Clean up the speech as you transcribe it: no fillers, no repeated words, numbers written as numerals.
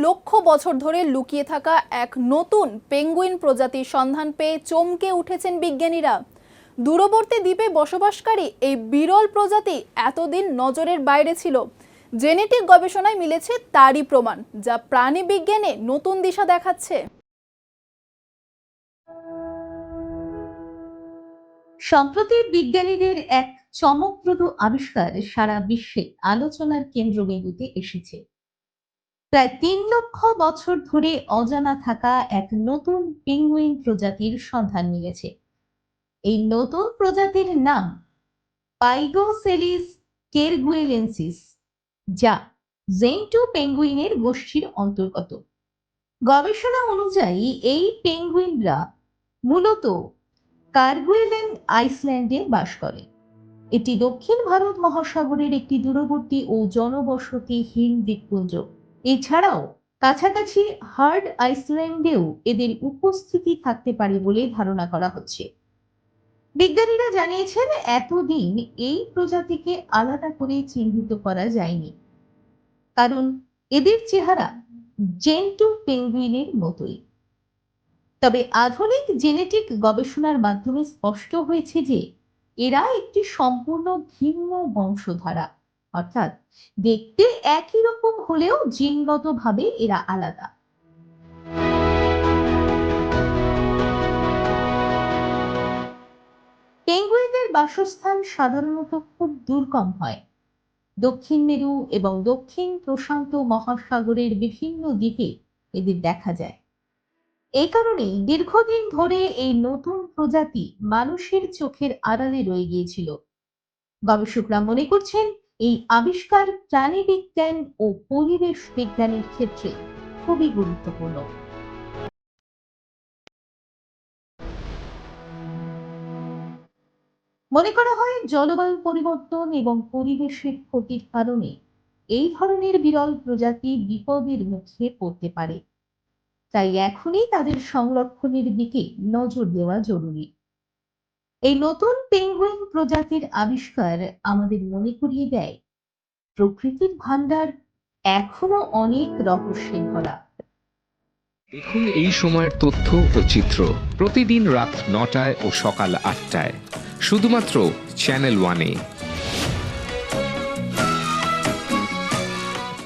লক্ষ বছর ধরে লুকিয়ে থাকা এক নতুন পেঙ্গুইন প্রজাতির সন্ধান পেয়ে চমকে উঠেছেন বিজ্ঞানীরা। দূরবর্তী দ্বীপে বসবাসকারী এই বিরল প্রজাতি এতদিন নজরের বাইরে ছিল। জেনেটিক গবেষণায় মিলেছে তারই প্রমাণ, যা প্রাণী বিজ্ঞানে নতুন দিশা দেখাচ্ছে। সম্প্রতি বিজ্ঞানীদের এক চমকপ্রদ আবিষ্কার সারা বিশ্বে আলোচনার কেন্দ্রবিন্দুতে এসেছে। প্রায় ৩ লক্ষ বছর ধরে অজানা থাকা এক নতুন পেঙ্গুইন প্রজাতির সন্ধান মিলেছে। এই নতুন প্রজাতির নাম পাইগোসেলিস কেরগুয়েলেন্সিস, যা জেন্টু পেঙ্গুইনের গোষ্ঠীর অন্তর্গত। গবেষণা অনুযায়ী এই পেঙ্গুইনরা মূলত কার্গুয়েলেন আইসল্যান্ডে বাস করে। এটি দক্ষিণ ভারত মহাসাগরের একটি দূরবর্তী ও জনবসতিহীন দ্বীপপুঞ্জ। এছাড়াও কাছাকাছি হার্ড আইসল্যান্ডেও এদের উপস্থিতি থাকতে পারে বলে ধারণা করা হচ্ছে। বিজ্ঞানীরা জানিয়েছেন, এতদিন এই প্রজাতিকে আলাদা করে চিহ্নিত করা যায়নি, কারণ এদের চেহারা জেন্টু পেঙ্গুইনের মতোই। তবে আধুনিক জেনেটিক গবেষণার মাধ্যমে স্পষ্ট হয়েছে যে এরা একটি সম্পূর্ণ ভিন্ন বংশধারা, অর্থাৎ দেখতে একই রকম হলেও জিনগতভাবে এরা আলাদা। পেঙ্গুইনদের বাসস্থান সাধারণত খুব দুর্গম হয়। দক্ষিণ মেরু এবং দক্ষিণ প্রশান্ত মহাসাগরের বিভিন্ন দ্বীপে এদের দেখা যায়। এই কারণেই দীর্ঘদিন ধরে এই নতুন প্রজাতি মানুষের চোখের আড়ালে রয়ে গিয়েছিল। গবেষকরা মনে করছেন, এই আবিষ্কার প্রাণীবিজ্ঞান ও পরিবেশ বিজ্ঞানের ক্ষেত্রে খুবই গুরুত্বপূর্ণ। মনে করা হয়, জলবায়ু পরিবর্তন এবং পরিবেশের ক্ষতির কারণে এই ধরনের বিরল প্রজাতি বিপদের মুখে পড়তে পারে। তাই এখনই তাদের সংরক্ষণের দিকে নজর দেওয়া জরুরি। এই নতুন পেঙ্গুইন প্রজাতির আবিষ্কার আমাদের মনে করিয়ে দেয়, প্রকৃতির ভান্ডার এখনো অনেক রহস্যে ভরা। দেখুন এই সময়ের তথ্য ও চিত্র প্রতিদিন রাত ৯টায় ও সকাল ৮টায় শুধুমাত্র চ্যানেল ওয়ানে।